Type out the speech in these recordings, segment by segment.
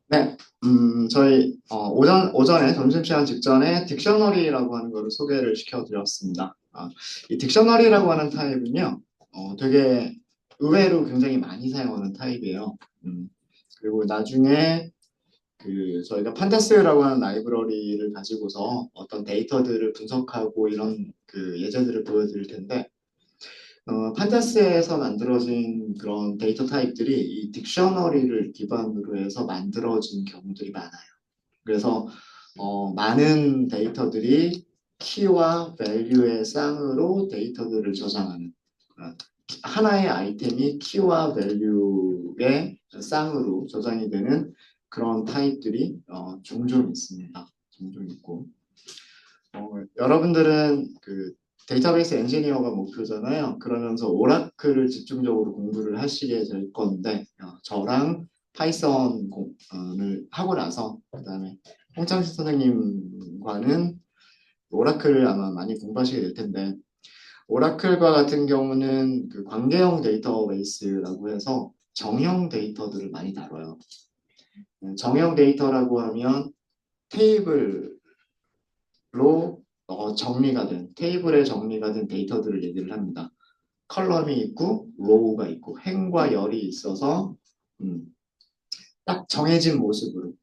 네, 저희 오전에 점심시간 직전에 딕셔너리라고 하는 거를 소개를 시켜드렸습니다. 이 딕셔너리라고 하는 타입은요, 되게 의외로 굉장히 많이 사용하는 타입이에요. 그리고 나중에 저희가 판타스라고 하는 라이브러리를 가지고서 어떤 데이터들을 분석하고 이런 예제들을 보여드릴 텐데, 판타스에서 만들어진 그런 데이터 타입들이 이 딕셔너리를 기반으로 해서 만들어진 경우들이 많아요. 그래서 많은 데이터들이 키와 밸류의 쌍으로 데이터들을 저장하는 어, 하나의 아이템이 키와 밸류의 쌍으로 저장이 되는 그런 타입들이 종종 있습니다. 종종 있고 여러분들은 데이터베이스 엔지니어가 목표잖아요. 그러면서 오라클을 집중적으로 공부를 하시게 될 건데 저랑 파이썬을 하고 나서 그다음에 홍창식 선생님과는 오라클을 아마 많이 공부하시게 될 텐데 오라클과 같은 경우는 관계형 데이터베이스라고 해서 정형 데이터들을 많이 다뤄요. 정형 데이터라고 하면 테이블로 정리가 된 테이블에 정리가 된 데이터들을 얘기를 합니다. 컬럼이 있고 로우가 있고 행과 열이 있어서 음, 딱 정해진 모습으로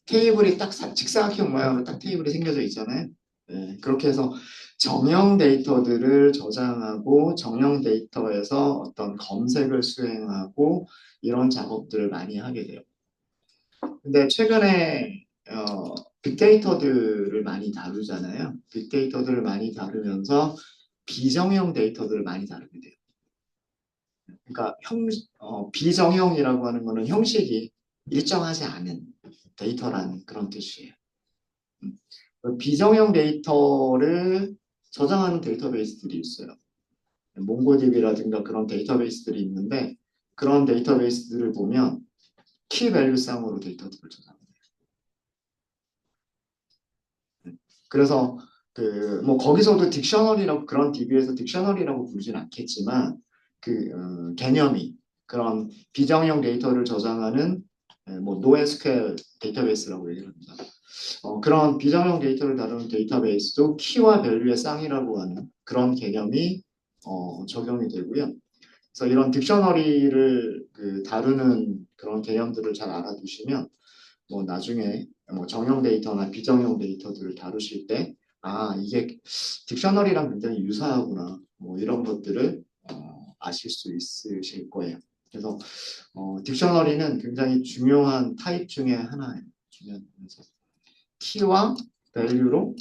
테이블이 딱 직사각형 모양으로 딱 테이블이 생겨져 있잖아요. 네, 그렇게 해서 정형 데이터들을 저장하고 정형 데이터에서 어떤 검색을 수행하고 이런 작업들을 많이 하게 돼요. 근데 최근에 빅데이터들을 많이 다루잖아요. 빅데이터들을 많이 다루면서 비정형 데이터들을 많이 다루게 돼요. 그러니까 비정형이라고 하는 거는 형식이 일정하지 않은 데이터라는 그런 뜻이에요. 비정형 데이터를 저장하는 데이터베이스들이 있어요. 몽고디비라든가 그런 데이터베이스들이 있는데 그런 데이터베이스들을 보면 키밸류쌍으로 데이터들을 저장합니다. 그래서 뭐 거기서도 딕셔너리라고 그런 DB에서 딕셔너리라고 부르진 않겠지만 개념이 그런 비정형 데이터를 저장하는 뭐 NoSQL 데이터베이스라고 얘기를 합니다. 그런 비정형 데이터를 다루는 데이터베이스도 키와 밸류의 쌍이라고 하는 그런 개념이 적용이 되고요. 그래서 이런 딕셔너리를 다루는 그런 개념들을 잘 알아두시면 뭐 나중에 뭐 정형 데이터나 비정형 데이터들을 다루실 때, 이게 딕셔너리랑 굉장히 유사하구나. 뭐 이런 것들을 아실 수 있으실 거예요. 그래서 딕셔너리는 굉장히 중요한 타입 중에 하나예요. 중요한 그래서 키와 밸류로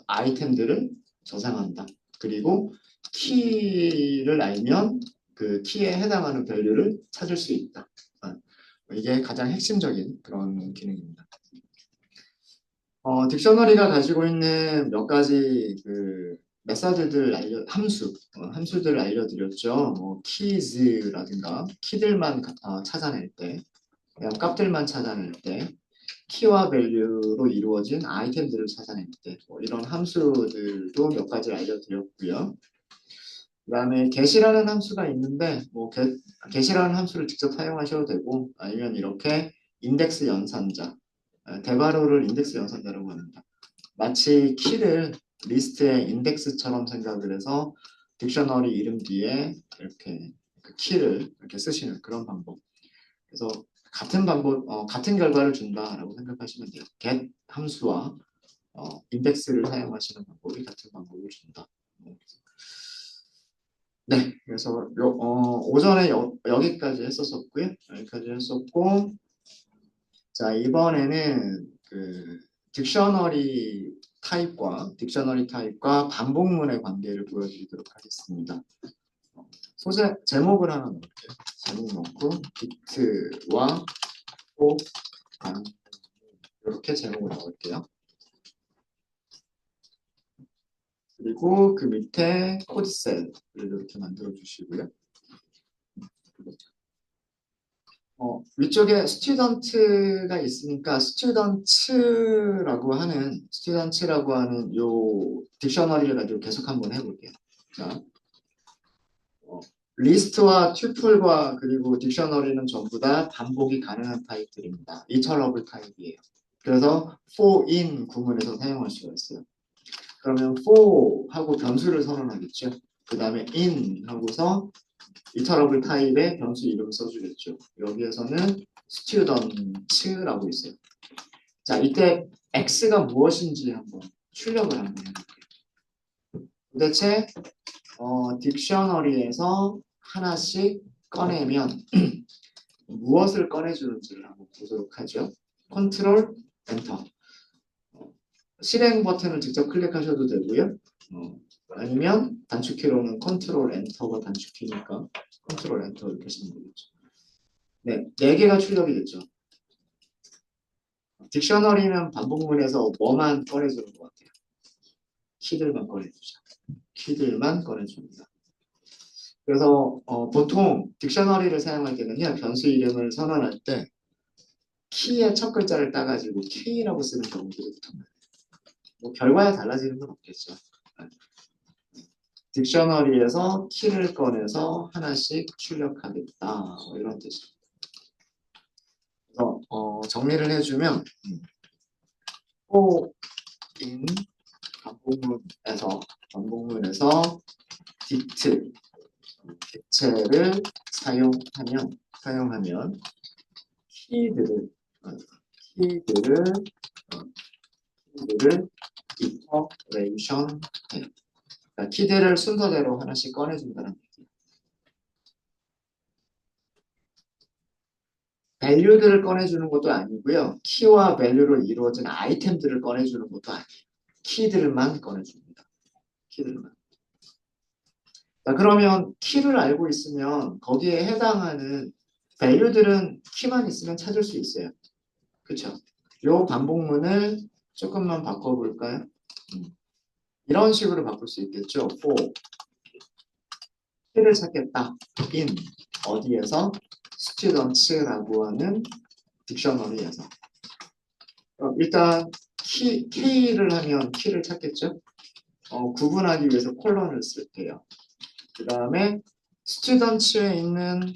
아이템들을 저장한다. 그리고 키를 알면 그 키에 해당하는 밸류를 찾을 수 있다. 이게 가장 핵심적인 그런 기능입니다. 딕셔너리가 가지고 있는 몇 가지 메서드들 함수들을 알려드렸죠. 뭐 키즈라든가 키들만 찾아낼 때, 그냥 값들만 찾아낼 때, 키와 밸류로 이루어진 아이템들을 찾아낼 때, 뭐 이런 함수들도 몇 가지 알려드렸고요. 그다음에 get이라는 함수가 있는데, 뭐 get이라는 함수를 직접 사용하셔도 되고, 아니면 이렇게 인덱스 연산자, 대괄호를 인덱스 연산자라고 합니다. 마치 키를 리스트의 인덱스처럼 생각을 해서 딕셔너리 이름 뒤에 이렇게 키를 이렇게 쓰시는 그런 방법. 그래서 같은 결과를 준다라고 생각하시면 돼요. get 함수와 인덱스를 사용하시는 방법이 같은 방법을 준다. 네, 그래서 오전에 여기까지 했었고요. 여기까지 했었고, 자, 이번에는 딕셔너리 타입과 반복문의 관계를 보여드리도록 하겠습니다. 소재 제목을 하나 넣을게요. 제목 넣고 비트와 또 반, 이렇게 제목을 넣을게요. 그리고 그 밑에 코드셀을 이렇게 만들어 주시고요. 위쪽에 스튜던트가 있으니까 스튜던츠라고 하는 요 딕셔너리를 가지고 계속 한번 해볼게요. 자, 리스트와 튜플과 그리고 딕셔너리는 전부 다 반복이 가능한 타입들입니다. 이터러블 타입이에요. 그래서 for in 구문에서 사용할 수가 있어요. 그러면 for 하고 변수를 선언하겠죠. 그 다음에 in 하고서 이터러블 타입의 변수 이름 써주겠죠. 여기에서는 student라고 있어요. 자, 이때 x가 무엇인지 한번 출력을 한번 해볼게요. 도대체 딕셔너리에서 하나씩 꺼내면 무엇을 꺼내주는지를 한번 보도록 하죠. 컨트롤 엔터. 실행 버튼을 직접 클릭하셔도 되고요. 아니면 단축키로는 컨트롤 엔터가 단축키니까 컨트롤 엔터 이렇게 하시면 되겠죠. 네, 4개가 출력이 됐죠. 딕셔너리는 반복문에서 뭐만 꺼내주는 것 같아요? 키들만 꺼내주죠. 키들만 꺼내줍니다. 그래서 보통 딕셔너리를 사용할 때는요. 변수 이름을 선언할 때 키의 첫 글자를 따가지고 K라고 쓰는 경우들이 보통 많아요. 뭐 결과에 달라지는 건 없겠죠. 딕셔너리에서 키를 꺼내서 하나씩 출력하겠다. 뭐 이런 뜻이죠. 그래서 정리를 해주면 for in 반복문에서 dict 객체를 사용하면 키들을 어, 키들을 이터레이션 해요. 그러니까 키들을 순서대로 하나씩 꺼내준다는 얘기예요. 밸류들을 꺼내주는 것도 아니고요. 키와 밸류로 이루어진 아이템들을 꺼내주는 것도 아니에요. 키들만 꺼내줍니다. 키들만. 자, 그러면 키를 알고 있으면 거기에 해당하는 밸류들은 키만 있으면 찾을 수 있어요. 그렇죠? 요 반복문을 조금만 바꿔볼까요? 이런 식으로 바꿀 수 있겠죠. for 키를 찾겠다. in 어디에서? students라고 하는 딕셔너리에서. 일단 K를 하면 키를 찾겠죠. 구분하기 위해서 콜론을 쓸게요. 그 다음에 스튜던츠에 있는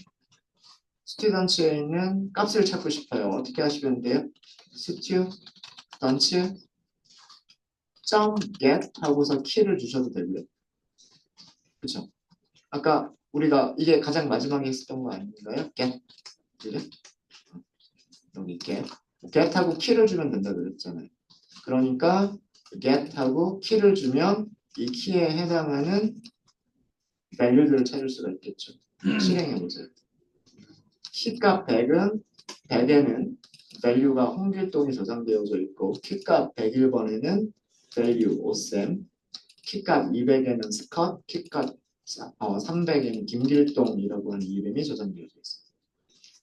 값을 찾고 싶어요. 어떻게 하시면 돼요? students get 하고서 키를 주셔도 되고요. 그렇죠? 아까 우리가 이게 가장 마지막에 했었던 거 아닌가요? get. 그죠? 여기 get하고 키를 주면 된다고 그랬잖아요. 그러니까 get하고 키를 주면 이 키에 해당하는 value들을 찾을 수가 있겠죠. 실행해 보세요. 키값 100에는 value가 홍길동이 저장되어져 있고 키값 101번에는 value 오쌤, 키값 200에는 스컷, 키값 300에는 김길동이라고 하는 이름이 저장되어져 있어요.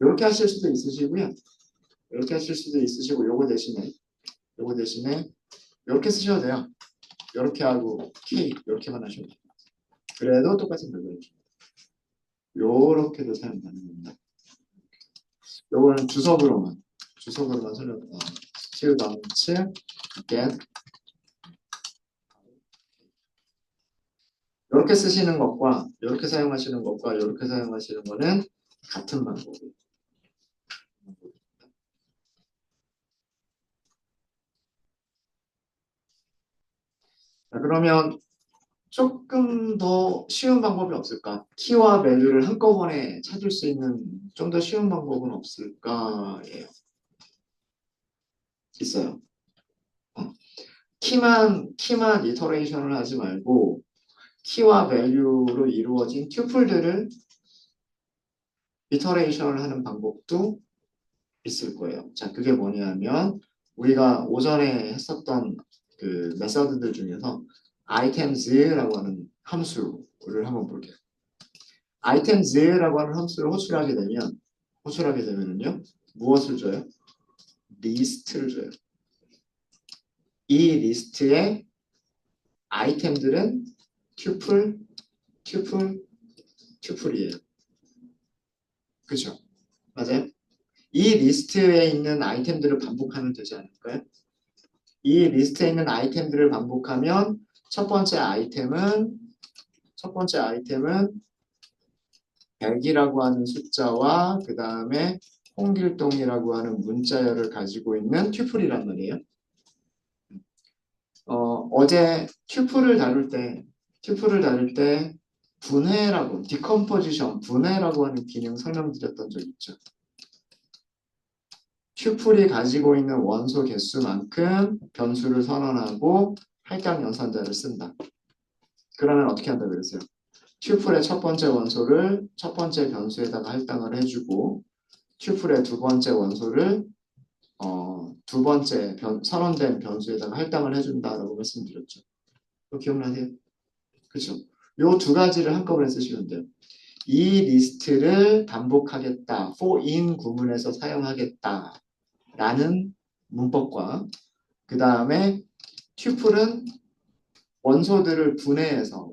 이렇게 하실 수도 있으시고요. 이렇게 하실 수도 있으시고 요거 대신에 이렇게 쓰셔도 돼요. 이렇게 하고 K 이렇게만 하셔도 돼요. 그래도 똑같은 결과를 줍니다. 요렇게도 사용 가능합니다. 요거는 주석으로만 설명. students get 이렇게 쓰시는 것과 이렇게 사용하시는 것과 이렇게 사용하시는 거는 같은 방법이에요. 자, 그러면 조금 더 쉬운 방법이 없을까? 키와 밸류를 한꺼번에 찾을 수 있는 좀 더 쉬운 방법은 없을까예요. 있어요. 키만 이터레이션을 하지 말고 키와 밸류로 이루어진 튜플들을 이터레이션을 하는 방법도 있을 거예요. 자, 그게 뭐냐면 우리가 오전에 했었던 그 메서드들 중에서 items라고 하는 함수를 한번 볼게요. items라고 하는 함수를 호출하게 되면은요 무엇을 줘요? 리스트를 줘요. 이 리스트의 아이템들은 튜플이에요. 그렇죠? 맞아요? 이 리스트에 있는 아이템들을 반복하면 되지 않을까요? 이 리스트에 있는 아이템들을 반복하면 첫 번째 아이템은 100이라고 하는 숫자와 그 다음에 홍길동이라고 하는 문자열을 가지고 있는 튜플이란 말이에요. 어제 튜플을 다룰 때 분해라고, 디컴포지션, 분해라고 하는 기능 설명드렸던 적 있죠. 튜플이 가지고 있는 원소 개수만큼 변수를 선언하고 할당 연산자를 쓴다. 그러면 어떻게 한다 그랬어요? 튜플의 첫 번째 원소를 첫 번째 변수에다가 할당을 해주고 튜플의 두 번째 원소를 두 번째 선언된 변수에다가 할당을 해준다라고 말씀드렸죠. 그거 기억나세요? 그렇죠? 요 두 가지를 한꺼번에 쓰시면 돼요. 이 리스트를 반복하겠다. for in 구문에서 사용하겠다. 라는 문법과 그 다음에 튜플은 원소들을 분해해서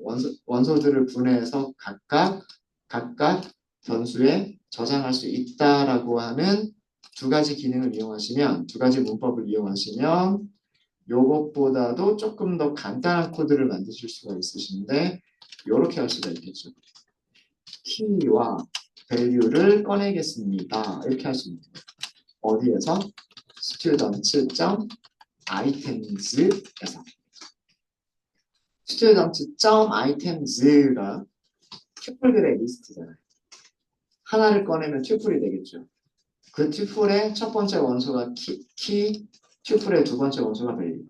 각각 변수에 저장할 수 있다라고 하는 두 가지 기능을 이용하시면, 두 가지 문법을 이용하시면 요것보다도 조금 더 간단한 코드를 만드실 수가 있으신데 이렇게 할 수가 있겠죠. 키와 밸류를 꺼내겠습니다. 이렇게 할 수 있는 거예요. 어디에서? students.items에서. student.items가 튜플들의 리스트잖아요. 하나를 꺼내면 튜플이 되겠죠. 그 튜플의 첫 번째 원소가 키, 튜플의 두 번째 원소가 밸류.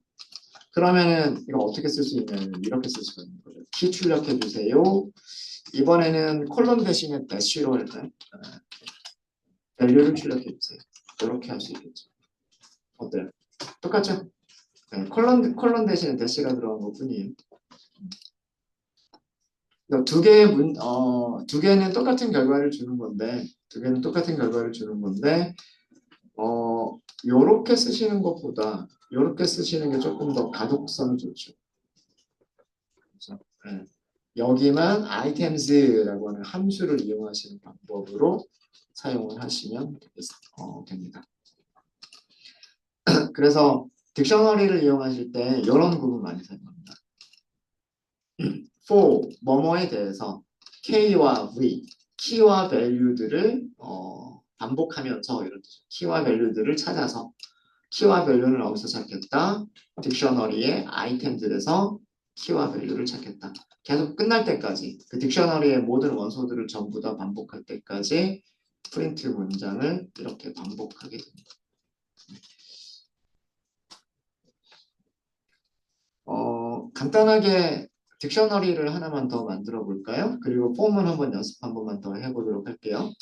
그러면은 이거 어떻게 쓸 수 있냐면 이렇게 쓸 수가 있는 거죠. 키 출력해 주세요. 이번에는 콜론 대신에 대쉬로 할까요? 밸류를 출력해 주세요. 이렇게 할 수 있겠죠. 어때요? 똑같죠? 네, 콜론 대신에 대쉬가 들어간 것 뿐이에요. 두 개는 똑같은 결과를 주는 건데, 요렇게 쓰시는 것보다, 요렇게 쓰시는 게 조금 더 가독성이 좋죠. 그렇죠? 네. 여기만 items라고 하는 함수를 이용하시는 방법으로 사용을 하시면 됩니다. 그래서 딕셔너리를 이용하실 때 이런 구문 많이 사용합니다. for 뭐뭐에 대해서 k와 v, 키와 밸류들을 반복하면서 이런 뜻이죠. 키와 밸류들을 찾아서 키와 밸류는 어디서 찾겠다? 딕셔너리의 아이템들에서 키와 밸류를 찾겠다. 계속 끝날 때까지 그 딕셔너리의 모든 원소들을 전부 다 반복할 때까지 프린트 문장을 이렇게 반복하게 됩니다. 간단하게 딕셔너리를 하나만 더 만들어 볼까요? 그리고 폼은 한번 연습 한 번만 더 해보도록 할게요.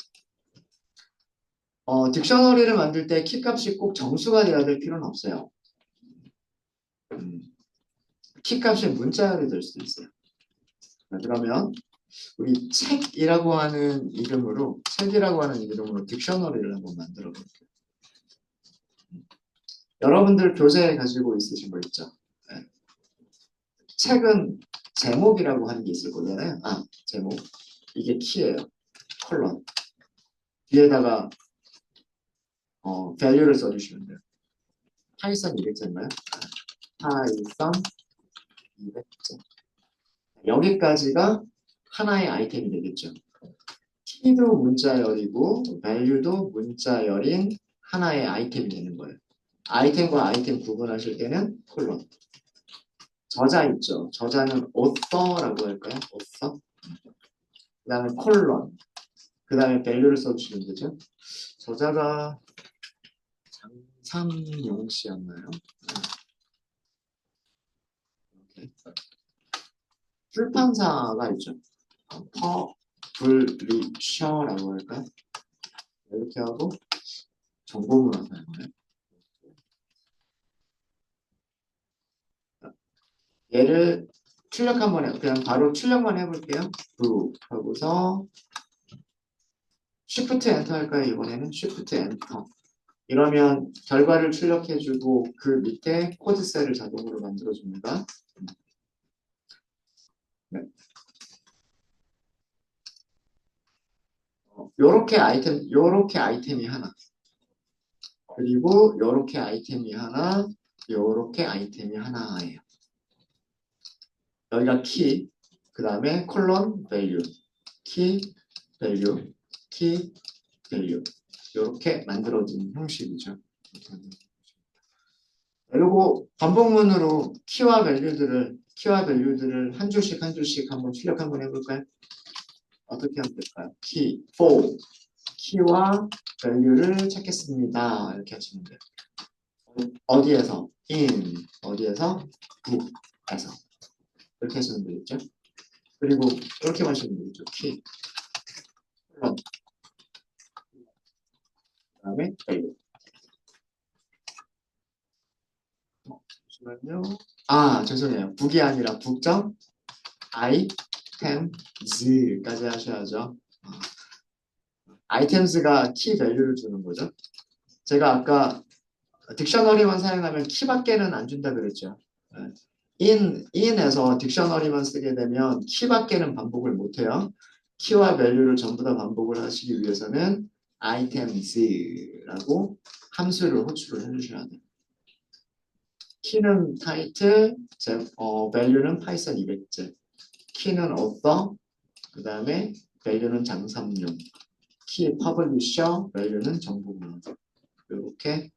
딕셔너리를 만들 때 키값이 꼭 정수가 돼야 될 필요는 없어요. 키값이 문자열이 될 수도 있어요. 그러면 우리 책이라고 하는 이름으로 딕셔너리를 한번 만들어 볼게요. 여러분들 교재에 가지고 있으신 거 있죠? 네. 책은 제목이라고 하는 게 있을 거잖아요. 제목. 이게 키예요. 콜론. 뒤에다가 value를 써주시면 돼요. 파이썬 200자인가요? 파이썬 200자. 여기까지가 하나의 아이템이 되겠죠. 키도 문자열이고 value도 문자열인 하나의 아이템이 되는 거예요. 아이템과 아이템 구분하실 때는 콜론. 저자 있죠. 저자는 author라고 할까요? author. 그 다음에 콜론. 그 다음에 value를 써주시면 되죠. 저자가 장삼용 씨였나요? 출판사가 있죠. 퍼블리셔라고 할까요? 이렇게 하고 정보문화 사용을. 얘를 출력 한번 해요. 그냥 바로 출력만 해볼게요. 하고서 Shift Enter 할까요? 이번에는 Shift Enter. 이러면 결과를 출력해주고 그 밑에 코드 셀을 자동으로 만들어줍니다. 네. 요렇게 아이템이 하나. 그리고 요렇게 아이템이 하나, 요렇게 아이템이 하나예요. 여기가 키, 그 다음에 콜론 밸류, 키, value, key value 이렇게 만들어진 형식이죠. 그리고 반복문으로 키와 밸류들을 한 줄씩 한 줄씩 한번 출력 한번 해볼까요? 어떻게 하면 될까요? 키, for 키와 밸류를 찾겠습니다. 이렇게 하시면 돼요. 어디에서? in 어디에서? book에서 이렇게 하시면 되겠죠. 그리고 이렇게 하시면 되겠죠. 키 콜론 그다음에 밸류. 잠시만요. 아 죄송해요. book이 아니라 book.items 까지 하셔야죠. 아이템스가 키 밸류를 주는 거죠. 제가 아까 딕셔너리만 사용하면 키밖에는 안 준다 그랬죠. in에서 딕셔너리만 쓰게 되면 키밖에는 반복을 못 해요. 키와 밸류를 전부 다 반복을 하시기 위해서는 items라고 함수를 호출을 해주셔야 돼요. 키는 타이틀, 밸류는 파이썬 200제, 키는 author, 그 다음에 밸류는 장삼용, 키 퍼블리셔, 밸류는 정보문. 이렇게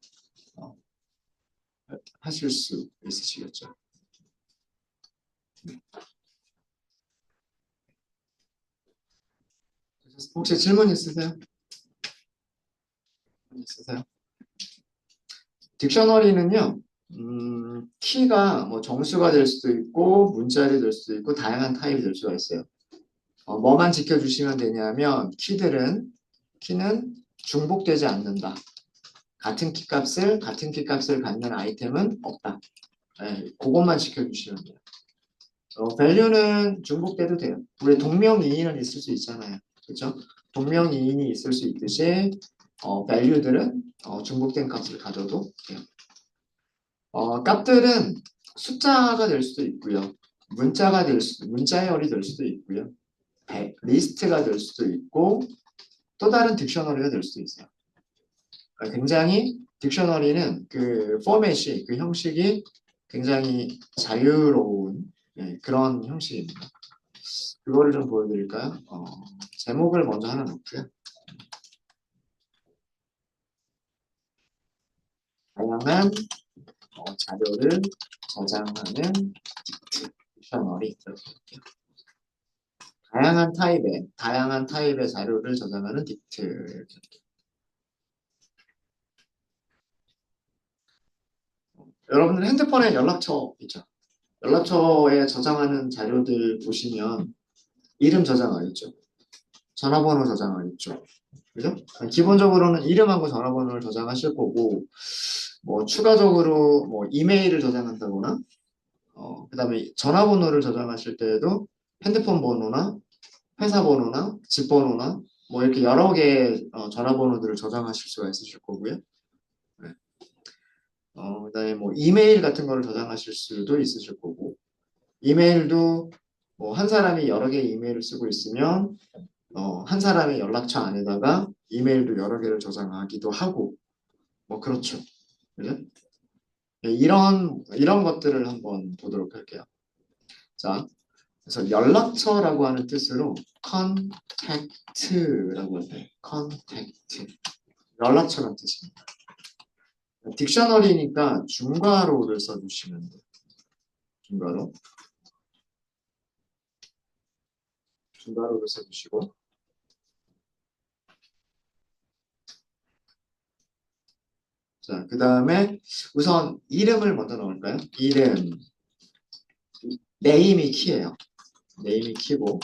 하실 수 있으시겠죠. 혹시 질문 있으세요? 딕셔너리는요, 키가 뭐 정수가 될 수도 있고, 문자열이 될 수도 있고, 다양한 타입이 될 수가 있어요. 뭐만 지켜주시면 되냐면, 키는 중복되지 않는다. 같은 키 값을 갖는 아이템은 없다. 네, 그것만 지켜주시면 돼요. 밸류는 중복돼도 돼요. 우리 동명이인은 있을 수 있잖아요. 그렇죠? 동명이인이 있을 수 있듯이 value들은 중복된 값을 가져도 돼요. 값들은 숫자가 될 수도 있고요. 문자열이 될 수도 있고요. 리스트가 될 수도 있고 또 다른 딕셔너리가 될 수도 있어요. 굉장히 딕셔너리는 그 포맷이 그 형식이 굉장히 자유로운 그런 형식입니다. 그거를 좀 보여드릴까요? 제목을 먼저 하나 놓고요. 다양한 자료를 저장하는 딕셔너리. 다양한 타입의 자료를 저장하는 딕트. 여러분들 핸드폰에 연락처 있죠? 연락처에 저장하는 자료들 보시면 이름 저장하겠죠? 전화번호 저장하겠죠? 그죠? 기본적으로는 이름하고 전화번호를 저장하실 거고, 뭐 추가적으로 뭐 이메일을 저장한다거나, 그 다음에 전화번호를 저장하실 때에도 핸드폰 번호나 회사 번호나 집 번호나 뭐 이렇게 여러 개의 전화번호들을 저장하실 수가 있으실 거고요. 네. 그다음에 뭐 이메일 같은 거를 저장하실 수도 있으실 거고, 이메일도 뭐 한 사람이 여러 개의 이메일을 쓰고 있으면 한 사람의 연락처 안에다가 이메일도 여러 개를 저장하기도 하고, 뭐 그렇죠. 그죠? 네, 이런 것들을 한번 보도록 할게요. 자, 그래서 연락처라고 하는 뜻으로 contact라고 해요. contact. 연락처란 뜻입니다. 딕셔너리니까 중괄호를 써주시면 돼요. 중괄호를 써주시고 자, 그 다음에 우선 이름을 먼저 넣을까요? 이름 네임이 키예요. 네임이 키고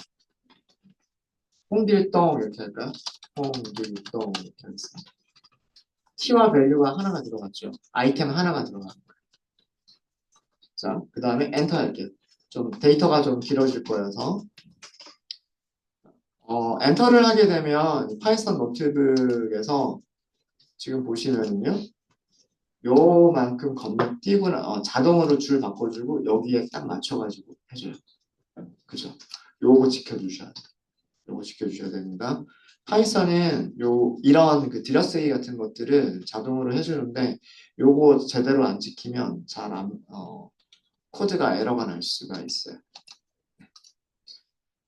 홍길동 이렇게 할까요? 홍길동 이렇게 하겠습니다. 키와 밸류가 하나가 들어갔죠. 아이템 하나가 들어간 거예요. 자, 그 다음에 엔터 할게요. 좀 데이터가 좀 길어질 거여서 엔터를 하게 되면 파이썬 노트북에서 지금 보시면은요. 요만큼 건너 뛰고 자동으로 줄 바꿔주고 여기에 딱 맞춰가지고 해줘요. 그죠? 요거 지켜주셔야 돼요. 요거 지켜주셔야 됩니다. 파이썬은 이런 그 딜러쓰기 같은 것들을 자동으로 해주는데 요거 제대로 안 지키면 코드가 에러가 날 수가 있어요.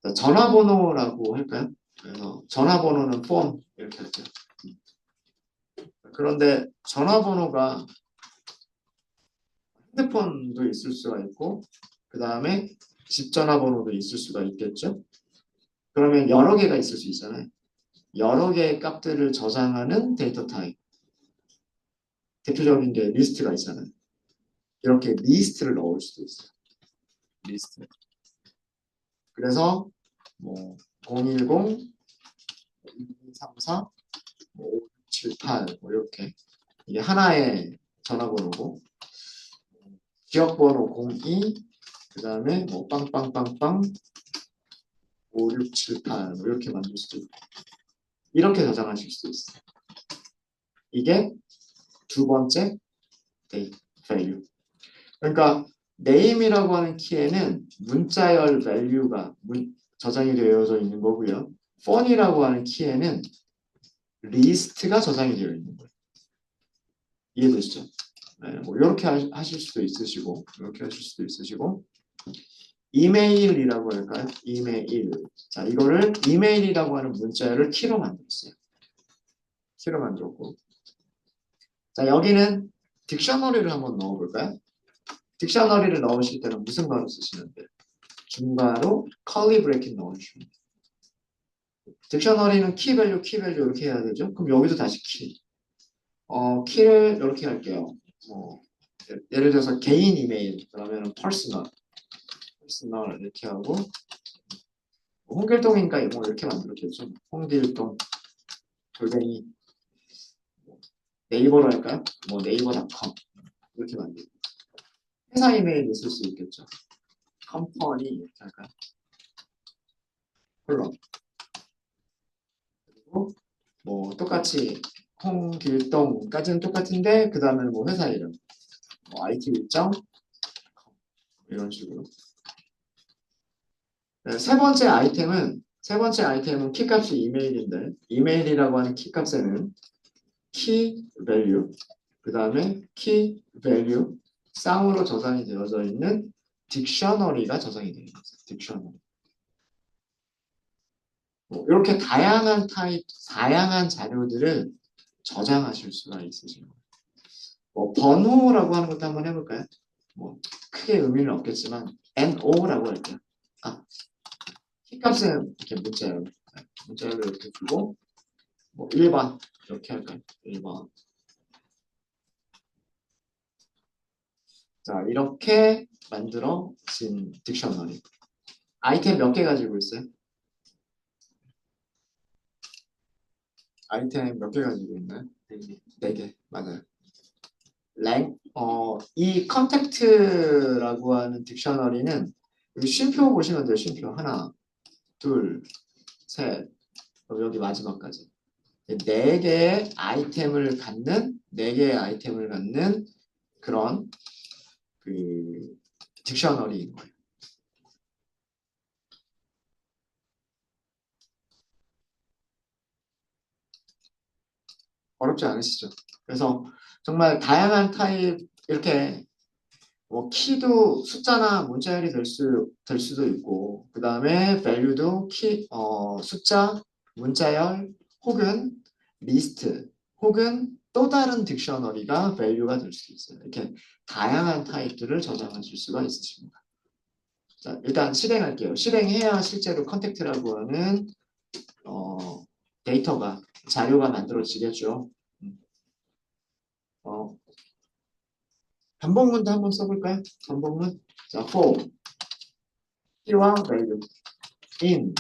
자, 전화번호라고 할까요? 그래서 전화번호는 폰 이렇게 할게요. 그런데 전화번호가 핸드폰도 있을 수가 있고 그 다음에 집 전화번호도 있을 수가 있겠죠. 그러면 여러 개가 있을 수 있잖아요. 여러 개의 값들을 저장하는 데이터 타입. 대표적인 게 리스트가 있잖아요. 이렇게 리스트를 넣을 수도 있어요. 리스트. 그래서 뭐 010, 2234, 뭐 5678, 뭐 이렇게 이게 하나의 전화번호고 지역번호 02, 그 다음에 뭐 빵빵빵빵 5678 뭐 이렇게 만들 수도 있고 이렇게 저장하실 수도 있어요. 이게 두 번째 데이터 밸류. 그러니까 name이라고 하는 키에는 문자열 value가 저장이 되어져 있는 거고요. phone이라고 하는 키에는 리스트가 저장이 되어 있는 거예요. 이해되시죠? 네, 뭐 이렇게 하실 수도 있으시고 이렇게 하실 수도 있으시고 이메일이라고 할까요? 이메일. 자, 이거를 이메일이라고 하는 문자열을 키로 만들었어요. 키로 만들었고 자, 여기는 딕셔너리를 한번 넣어볼까요? 딕셔너리를 넣으실 때는 무슨 말을 쓰시면 돼요? 중괄호 curly bracket 넣어주시면 돼요. 딕셔너리는 키밸류 이렇게 해야 되죠? 그럼 여기도 다시 키. 키를 이렇게 할게요. 예를 들어서 개인 이메일 그러면 personal 이렇게 하고 홍길동인가 뭐 이렇게 만들었겠죠. 홍길동 골뱅이 네이버로 할까요? 뭐 네이버닷컴 이렇게 만들고 회사 이메일 있을 수 있겠죠. 컴퍼니 이렇게 할까요? 콜럼 그리고 뭐 똑같이 홍길동까지는 똑같은데 그 다음에 뭐 회사 이름 뭐 IT 일정 이런 식으로 네, 세 번째 아이템은 키값이 이메일인데 이메일이라고 하는 키값에는 키 밸류 그 다음에 키 밸류 쌍으로 저장이 되어져 있는 딕셔너리가 저장이 되어 있어요. 딕셔너리. 뭐 이렇게 다양한 자료들을 저장하실 수가 있으신 거예요. 뭐 번호라고 하는 것도 한번 해볼까요? 뭐 크게 의미는 없겠지만 NO라고 할게요. 아, 키값은 이렇게 문자열로 이렇게 두고 뭐 1번 이렇게 할까요? 1번. 자, 이렇게 만들어진 딕셔너리. 아이템 몇 개 가지고 있어요? 아이템 몇 개 가지고 있나요? 4개. 4개. 맞아요. 이 컨택트라고 하는 딕셔너리는 여기 쉼표 보시면 돼요. 쉼표. 하나, 둘, 셋, 그리고 여기 마지막까지. 4개의 아이템을 갖는 그런 그 딕셔너리인 거예요. 어렵지 않으시죠? 그래서 정말 다양한 타입 이렇게 뭐 키도 숫자나 문자열이 될 수도 있고 그 다음에 value도 숫자, 문자열 혹은 리스트 혹은 또 다른 딕셔너리가 value가 될 수도 있어요. 이렇게 다양한 타입들을 저장하실 수가 있으십니다. 자, 일단 실행할게요. 실행해야 실제로 컨택트라고 하는 어, 데이터가 자료가 만들어지겠죠. 어, 반복문도 한번 써볼까요? 반복문. 자, for 키와 value in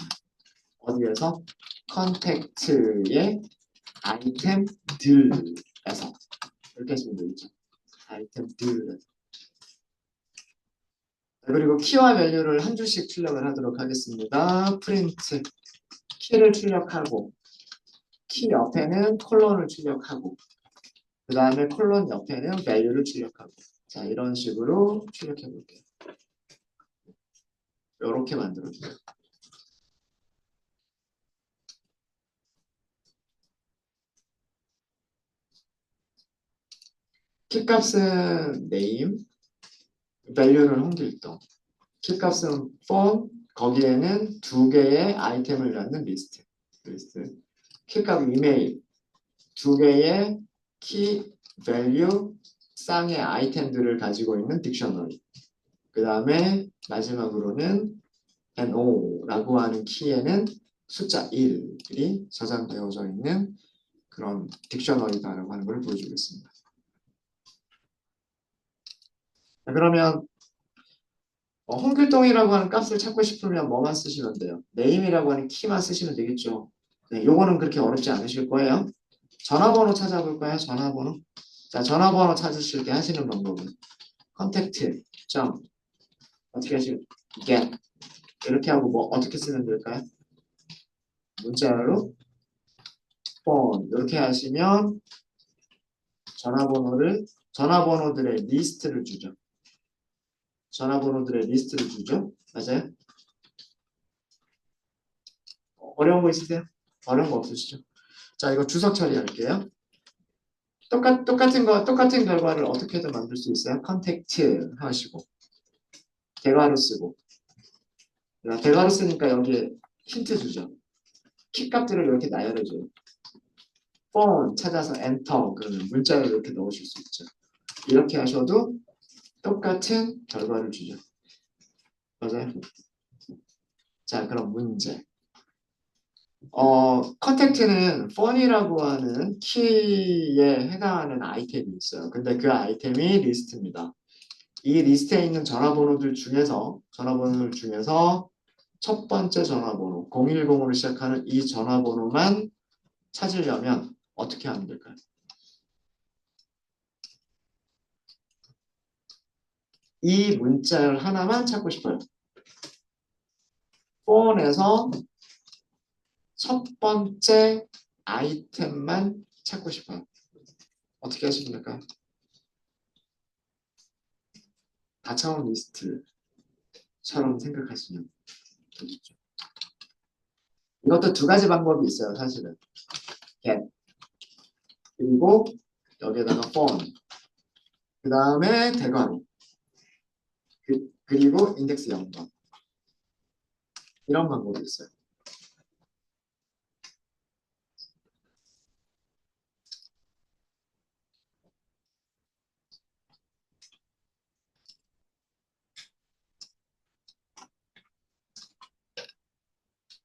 어디에서 컨택트의 아이템들에서 이렇게 하시면 되겠죠. 아이템들. 그리고 키와 밸류를 한 줄씩 출력을 하도록 하겠습니다. 프린트 키를 출력하고 키 옆에는 콜론을 출력하고 그 다음에 콜론 옆에는 value를 출력하고 자 이런 식으로 출력해 볼게요. 이렇게 만들어주세요. 키값은 name, value는 홍길동. 키값은 phone, 거기에는 두 개의 아이템을 갖는 리스트. 리스트. 키값 이메일 두 개의 키 밸류 쌍의 아이템들을 가지고 있는 딕셔너리. 그 다음에 마지막으로는 NO라고 하는 키에는 숫자 1이 저장되어져 있는 그런 딕셔너리다라고 하는 걸 보여주겠습니다. 자, 그러면 홍길동이라고 하는 값을 찾고 싶으면 뭐만 쓰시면 돼요? 네임이라고 하는 키만 쓰시면 되겠죠. 네, 요거는 그렇게 어렵지 않으실 거예요. 전화번호 찾아볼까요? 전화번호. 자, 전화번호 찾으실 때 하시는 방법은 컨택트 점 어떻게 하시면 get 이렇게 하고 뭐 어떻게 쓰면 될까요? 문자로 phone 이렇게 하시면 전화번호들의 리스트를 주죠. 전화번호들의 리스트를 주죠. 맞아요? 어려운 거 있으세요? 어려운 거 없으시죠? 자, 이거 주석 처리할게요. 똑같은 결과를 어떻게든 만들 수 있어요. 컨택트 하시고 대괄호 쓰고 대괄호 쓰니까 여기에 힌트 주죠. 키 값들을 이렇게 나열해줘요. phone 찾아서 enter 그러면 문자를 이렇게 넣으실 수 있죠. 이렇게 하셔도 똑같은 결과를 주죠. 맞아요? 자, 그럼 문제. 컨택트는 phone이라고 하는 키에 해당하는 아이템이 있어요. 근데 그 아이템이 리스트입니다. 이 리스트에 있는 전화번호들 중에서 첫 번째 전화번호 010으로 시작하는 이 전화번호만 찾으려면 어떻게 하면 될까요? 이 문자열 하나만 찾고 싶어요. 폰에서 첫 번째 아이템만 찾고 싶어요. 어떻게 하시면 될까요? 다차원 리스트처럼 생각하시면 되겠죠. 이것도 두 가지 방법이 있어요, 사실은. get 그리고 여기에다가 phone 그 다음에 대괄호 그리고 인덱스 0번 이런 방법이 있어요.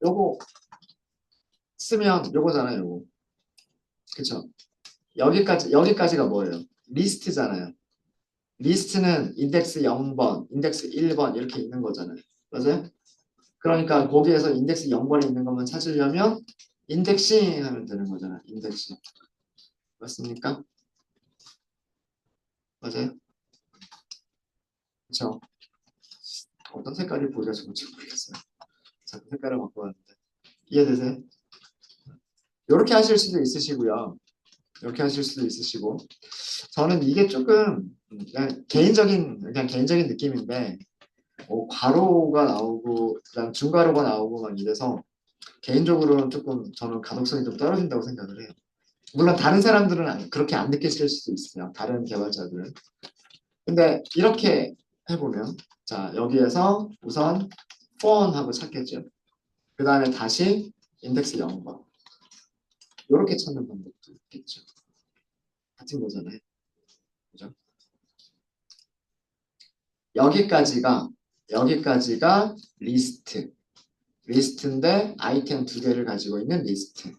요거 쓰면 요거잖아요, 요거. 그쵸? 여기까지가 뭐예요? 리스트잖아요. 리스트는 인덱스 0번, 인덱스 1번 이렇게 있는 거잖아요. 맞아요? 그러니까 거기에서 인덱스 0번에 있는 것만 찾으려면 인덱싱 하면 되는 거잖아요. 인덱싱. 맞습니까? 맞아요? 그쵸? 어떤 색깔이 보기가 좋은지 모르겠어요. 자꾸 색깔을 바꿔봤는데. 이해되세요? 이렇게 하실 수도 있으시고요. 이렇게 하실 수도 있으시고. 저는 이게 조금 그냥 개인적인 느낌인데 괄호가 나오고 그다음 중괄호가 나오고 막 이래서 개인적으로는 조금 저는 가독성이 좀 떨어진다고 생각을 해요. 물론 다른 사람들은 그렇게 안 느끼실 수도 있어요. 다른 개발자들은. 근데 이렇게 해보면 자 여기에서 우선 폰하고 찾겠죠. 그 다음에 다시 인덱스 0번 이렇게 찾는 방법도 있겠죠. 같은 거잖아요. 그죠? 여기까지가 리스트인데 아이템 두 개를 가지고 있는 리스트.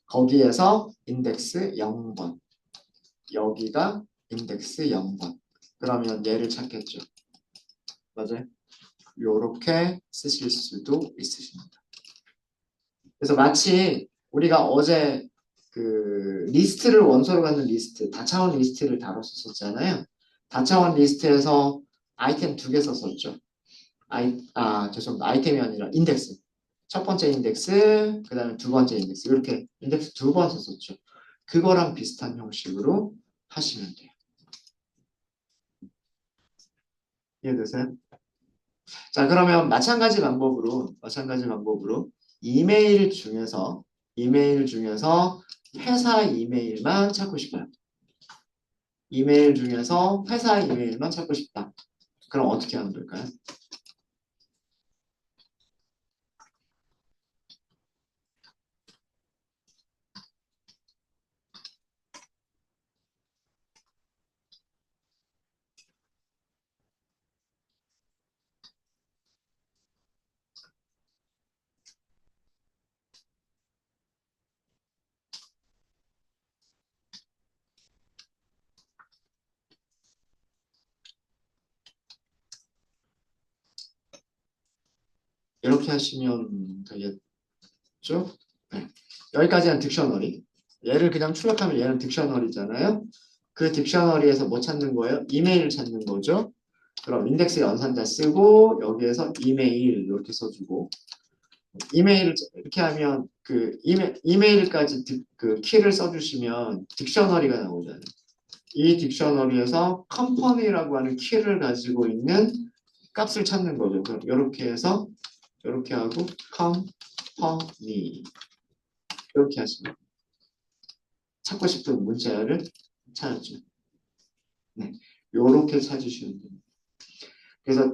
거기에서 인덱스 0번 여기가 인덱스 0번 그러면 얘를 찾겠죠. 맞아요? 요렇게 쓰실 수도 있으십니다. 그래서 마치 우리가 어제 그 리스트를 원소로 갖는 리스트, 다차원 리스트를 다뤘었잖아요. 다차원 리스트에서 아이템 두 개 썼었죠. 죄송합니다. 아이템이 아니라 인덱스. 첫 번째 인덱스, 그 다음에 두 번째 인덱스. 이렇게 인덱스 두 번 썼었죠. 그거랑 비슷한 형식으로 하시면 돼요. 이해되세요? 자, 그러면 마찬가지 방법으로 이메일 중에서 회사 이메일만 찾고 싶어요. 이메일 중에서 회사 이메일만 찾고 싶다. 그럼 어떻게 하면 될까요? 이렇게 하시면 되겠죠? 네. 여기까지는 딕셔너리. 얘를 그냥 출력하면 얘는 딕셔너리잖아요. 그 딕셔너리에서 뭐 찾는 거예요? 이메일 찾는 거죠. 그럼 인덱스 연산자 쓰고 여기에서 이메일 이렇게 써주고 이메일을 이렇게 하면 그 이메일까지 그 키를 써주시면 딕셔너리가 나오잖아요. 이 딕셔너리에서 컴퍼니라고 하는 키를 가지고 있는 값을 찾는 거죠. 그럼 이렇게 해서 이렇게 하고 컴퍼니 이렇게 하시면 찾고 싶은 문자를 찾았죠. 네, 이렇게 찾으시면 됩니다. 그래서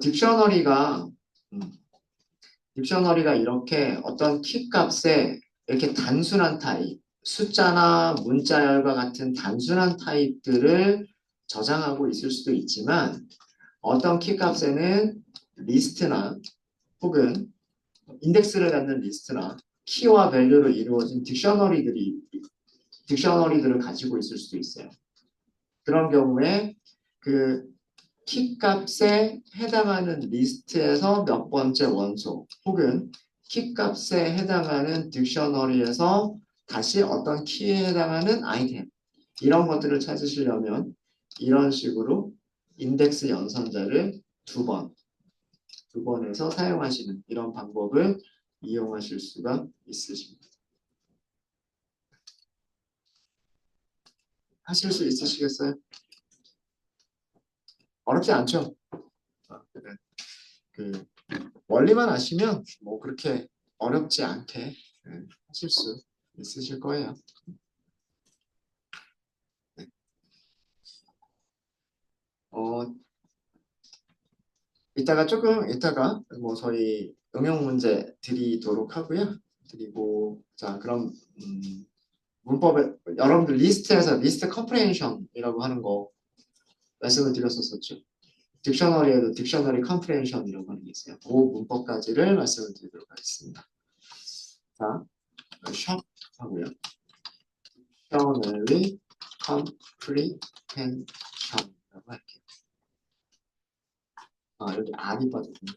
딕셔너리가 이렇게 어떤 키 값에 이렇게 단순한 타입, 숫자나 문자열과 같은 단순한 타입들을 저장하고 있을 수도 있지만 어떤 키 값에는 리스트나 혹은 인덱스를 갖는 리스트나 키와 밸류로 이루어진 딕셔너리들을 가지고 있을 수도 있어요. 그런 경우에 그 키 값에 해당하는 리스트에서 몇 번째 원소 혹은 키 값에 해당하는 딕셔너리에서 다시 어떤 키에 해당하는 아이템 이런 것들을 찾으시려면 이런 식으로 인덱스 연산자를 두 번에서 사용하시는 이런 방법을 이용하실 수가 있으십니다. 하실 수 있으시겠어요? 어렵지 않죠? 네. 그 원리만 아시면 뭐 그렇게 어렵지 않게 하실 수 있으실 거예요. 네. 어, 이따가 뭐 저희 응용 문제 드리도록 하고요. 드리고 자 그럼 문법에 여러분들 리스트에서 리스트 컴프레hension이라고 하는 거 말씀을 드렸었죠. 딕셔너리에도 딕셔너리 컴프레hension이라고 하는 게 있어요. 그 문법까지를 말씀을 드리도록 하겠습니다. 자, 샵 하고요. 딕셔너리 컴프레hension이라고 할게요. 아, 여기 R이 빠졌군요.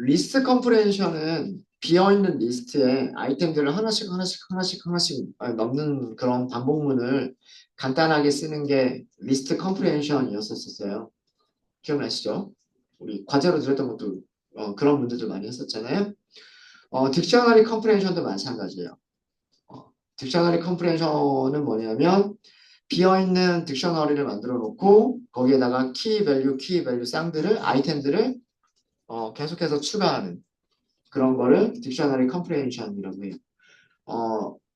리스트 컴프레hension은 비어있는 리스트에 아이템들을 하나씩 넣는 그런 반복문을 간단하게 쓰는 게 리스트 컴프레hension이었었어요. 기억나시죠? 우리 과제로 들었던 것도 그런 문제들 많이 했었잖아요. 딕셔너리 컴프레hension도 마찬가지예요. 딕셔너리 컴프레hension은 뭐냐면 비어있는 딕셔너리를 만들어 놓고 거기에다가 키 밸류 쌍들을 아이템들을 계속해서 추가하는 그런 거를 딕셔너리 컴프레hension이라고 해요.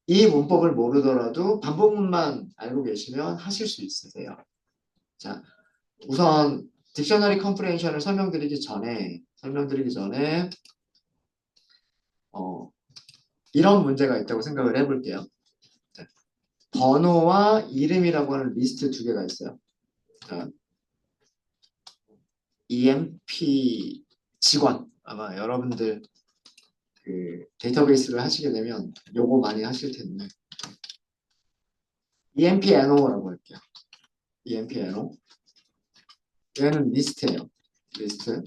이 문법을 모르더라도 반복문만 알고 계시면 하실 수 있으세요. 자, 우선 딕셔너리 컴프레hension을 설명드리기 전에 이런 문제가 있다고 생각을 해볼게요. 자, 번호와 이름이라고 하는 리스트 두 개가 있어요. 자, EMP 직원 아마 여러분들 그 데이터베이스를 하시게 되면 요거 많이 하실 텐데 EMPNO라고 할게요. EMPNO 얘는 리스트예요. 리스트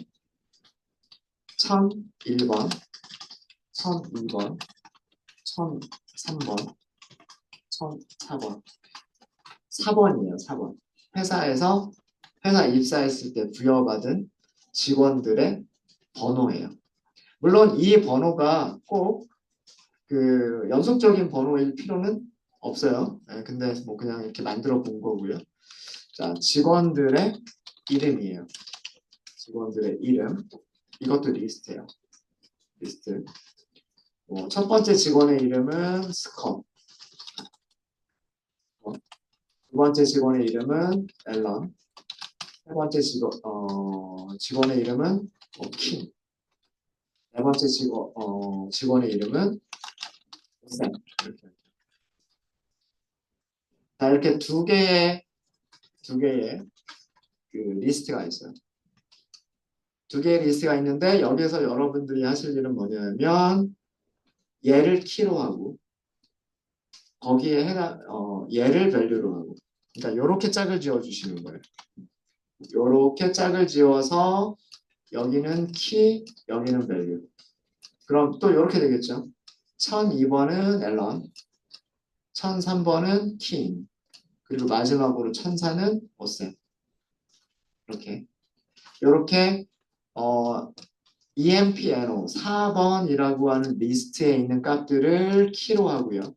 1001번, 1002번, 1003번, 1004번 4번이에요. 4번 회사 입사했을 때 부여받은 직원들의 번호예요. 물론 이 번호가 꼭 그 연속적인 번호일 필요는 없어요. 근데 뭐 그냥 이렇게 만들어 본 거고요. 자, 직원들의 이름이에요. 직원들의 이름. 이것도 리스트예요. 리스트. 첫 번째 직원의 이름은 스컷. 두 번째 직원의 이름은 앨런. 세 번째 직원의 이름은 킹. 네 번째 직원의 이름은 샘. 이렇게. 자, 이렇게 두 개의 두 개의 그 리스트가 있어요. 두 개의 리스트가 있는데 여기서 여러분들이 하실 일은 뭐냐면 얘를 키로 하고 거기에 얘를 밸류로 하고 그러니까 요렇게 짝을 지어 주시는 거예요. 요렇게 짝을 지어서 여기는 키, 여기는 밸류. 그럼 또 요렇게 되겠죠. 1002번은 앨런, 1003번은 킹, 그리고 마지막으로 1004는 오셈. 이렇게. 요렇게 EMPNO 4번이라고 하는 리스트에 있는 값들을 키로 하고요.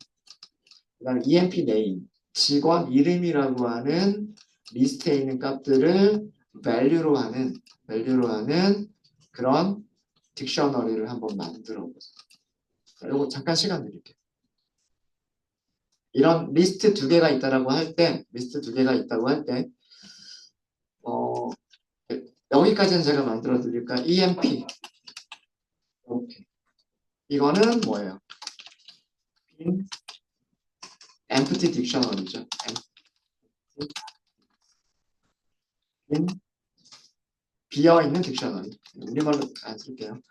그다음 EMP name 직원 이름이라고 하는 리스트에 있는 값들을 value로 하는 그런 딕셔너리를 한번 만들어 보세요. 이거 잠깐 시간 드릴게요. 이런 리스트 두 개가 있다고 할 때, 어, 여기까지는 제가 만들어 드릴까? EMP. 이렇게. 이거는 뭐예요? empty dictionary죠. 비어있는 딕셔너리. 우리말로 쓸게요.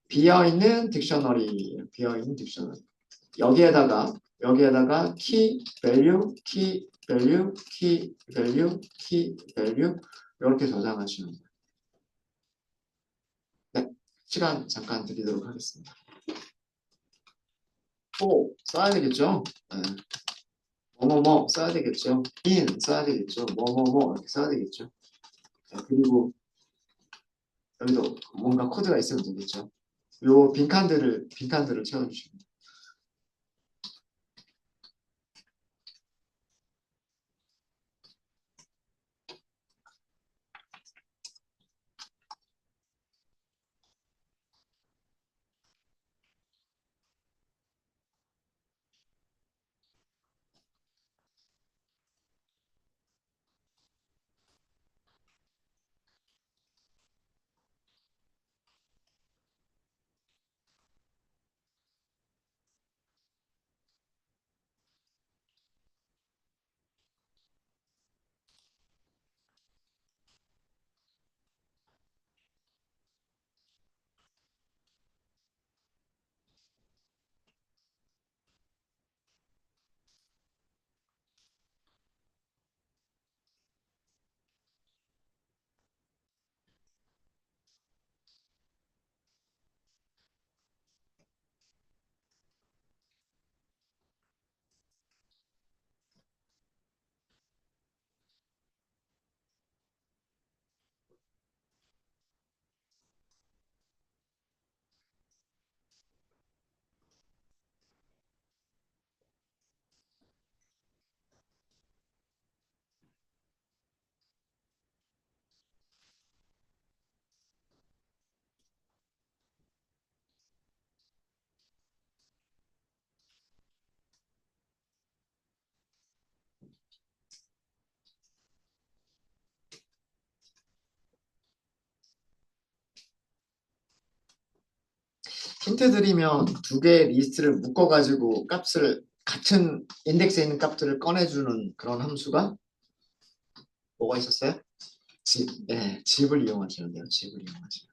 비어있는 딕셔너리. 비어있는 딕셔너리. 여기에다가 키, 밸류, 키, 밸류, 키, 밸류, 키, 밸류 이렇게 저장하시는 거예요. 네, 시간 잠깐 드리도록 하겠습니다. 또 써야 되겠죠? 네. 뭐뭐뭐 써야 되겠죠? in 써야 되겠죠? 뭐뭐뭐 이렇게 써야 되겠죠? 자, 그리고 여기도 뭔가 코드가 있으면 되겠죠? 요 빈칸들을 채워주시면 돼요. 힌트 드리면 두 개의 리스트를 묶어가지고 값을 같은 인덱스에 있는 값들을 꺼내주는 그런 함수가 뭐가 있었어요? 네, 집을 이용하시면 돼요. 집을 이용하시면.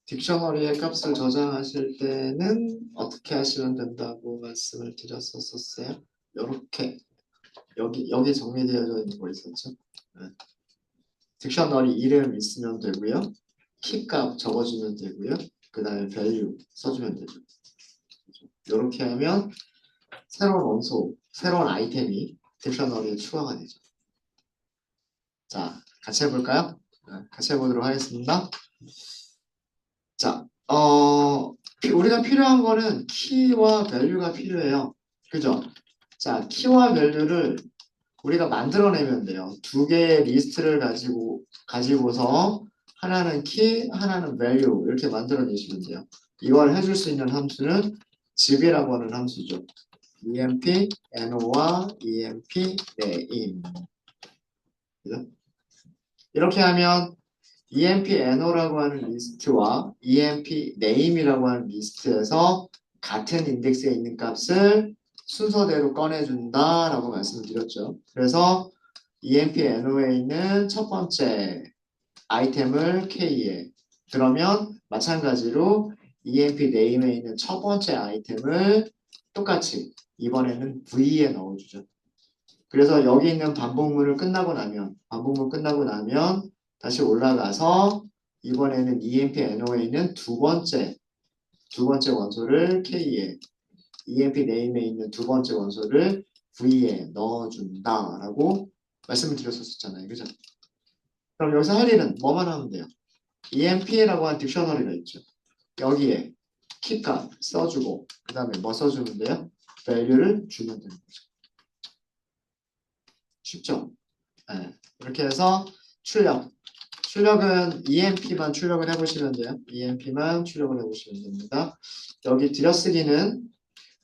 딕셔너리에 값을 저장하실 때는 어떻게 하시면 된다고 말씀을 드렸었어요? 이렇게 여기 정리되어져 있는 거 있었죠? 네. 딕셔너리 이름 있으면 되고요. 키값 적어주면 되고요. 그 다음에 value 써주면 되죠. 이렇게 하면 새로운 원소, 새로운 아이템이 딕셔너리에 추가가 되죠. 자, 같이 해볼까요? 네, 같이 해보도록 하겠습니다. 자, 우리가 필요한 거는 키와 밸류가 필요해요. 그죠? 자, 키와 밸류를 우리가 만들어내면 돼요. 두 개의 리스트를 가지고서 하나는 키, 하나는 value 이렇게 만들어내시면 돼요. 이걸 해줄 수 있는 함수는 집이라고 하는 함수죠. emp no와 emp name. 그죠? 이렇게 하면 emp no라고 하는 리스트와 emp name이라고 하는 리스트에서 같은 인덱스에 있는 값을 순서대로 꺼내준다라고 말씀드렸죠. 그래서 emp no에 있는 첫 번째 아이템을 k에 그러면 마찬가지로 emp name에 있는 첫 번째 아이템을 똑같이 이번에는 v에 넣어주죠. 그래서 여기 있는 반복문 끝나고 나면 다시 올라가서 이번에는 emp no에 있는 두 번째 원소를 k에 emp name에 있는 두 번째 원소를 v에 넣어준다라고 말씀을 드렸었잖아요. 그죠? 그럼 여기서 할 일은 뭐만 하면 돼요? emp라고 한 딕셔너리가 있죠. 여기에 키값 써주고 그 다음에 뭐 써주면 돼요? value를 주면 되는 거죠. 쉽죠? 네. 이렇게 해서 출력은 EMP만 출력을 해보시면 돼요. EMP만 출력을 해보시면 됩니다. 여기 들여쓰기는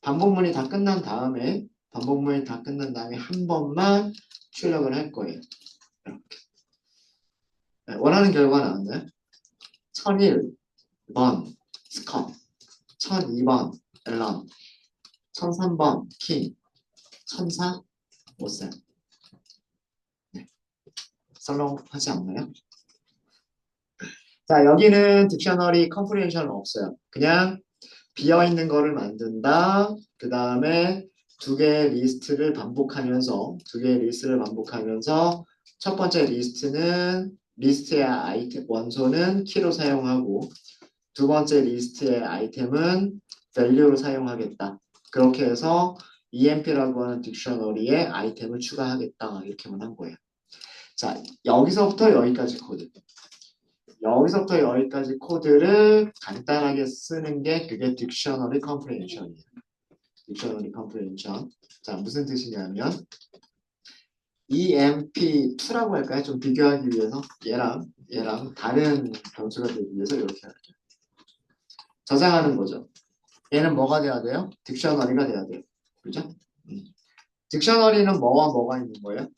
반복문이 다 끝난 다음에 한 번만 출력을 할 거예요. 이렇게. 네, 원하는 결과 나왔나요? 1001번 스컷, 1002번 앨런, 1003번 킹, 1004 오셀. 네, 썰렁하지 않나요? 자, 여기는 딕셔너리 컴프리hen션은 없어요. 그냥 비어있는 거를 만든다. 그 다음에 두 개의 리스트를 반복하면서 첫 번째 리스트의 아이템 원소는 키로 사용하고 두 번째 리스트의 아이템은 value로 사용하겠다. 그렇게 해서 emp라고 하는 딕셔너리에 아이템을 추가하겠다. 이렇게만 한 거예요. 자, 여기서부터 여기까지 코드를 간단하게 쓰는 게 그게 딕셔너리 컴프리hen션이에요. 딕셔너리 컴프리hen션. 자, 무슨 뜻이냐면 EMP2라고 할까요? 좀 비교하기 위해서 얘랑 다른 변수가 되기 위해서 이렇게 할게요. 저장하는 거죠. 얘는 뭐가 돼야 돼요? 딕셔너리가 돼야 돼요. 그죠? 딕셔너리는 뭐와 뭐가 있는 거예요?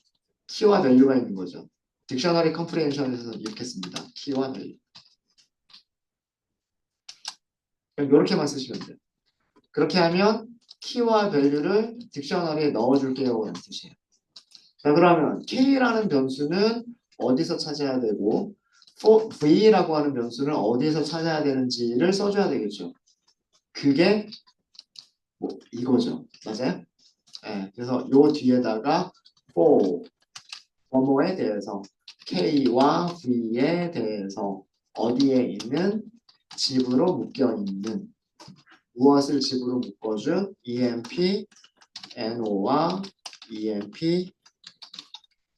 키와 밸류가 있는 거죠. 딕셔너리 컴프리hen션에서는 이렇게 씁니다. 키와 밸류. 그냥 이렇게만 쓰시면 돼요. 그렇게 하면 키와 밸류를 딕셔너리에 넣어줄게요 라는 뜻이에요. 자, 그러면 k라는 변수는 어디서 찾아야 되고 v라고 하는 변수는 어디에서 찾아야 되는지를 써줘야 되겠죠. 그게 뭐 이거죠. 맞아요? 네, 그래서 요 뒤에다가 for 뭐뭐에 대해서 k와 v에 대해서 어디에 있는 집으로 묶여 있는 무엇을 집으로 묶어준 emp no와 emp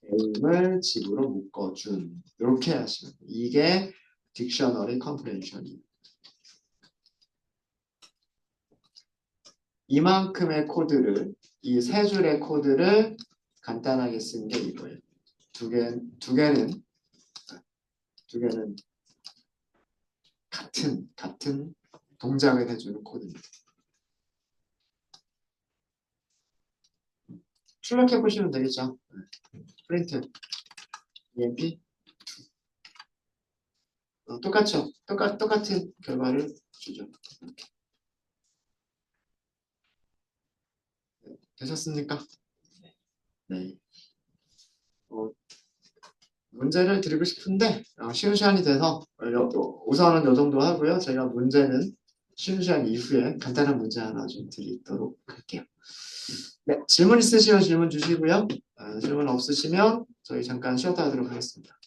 name을 집으로 묶어준 이렇게 하시면 돼요. 이게 딕셔너리 컴프레hen션이에요. 이만큼의 코드를 이 세 줄의 코드를 간단하게 쓴 게 이거예요. 두 개는 같은 동작을 해주는 코드입니다. 출력해 보시면 되겠죠. 프린트 emp 똑같죠. 똑같은 결과를 주죠. 이렇게. 되셨습니까? 네. 어, 문제를 드리고 싶은데 쉬운 시간이 돼서 우선은 이 정도 하고요. 제가 문제는 쉬운 시간 이후에 간단한 문제 하나 좀 드리도록 할게요. 네, 질문 있으시면 질문 주시고요. 질문 없으시면 저희 잠깐 쉬었다 하도록 하겠습니다.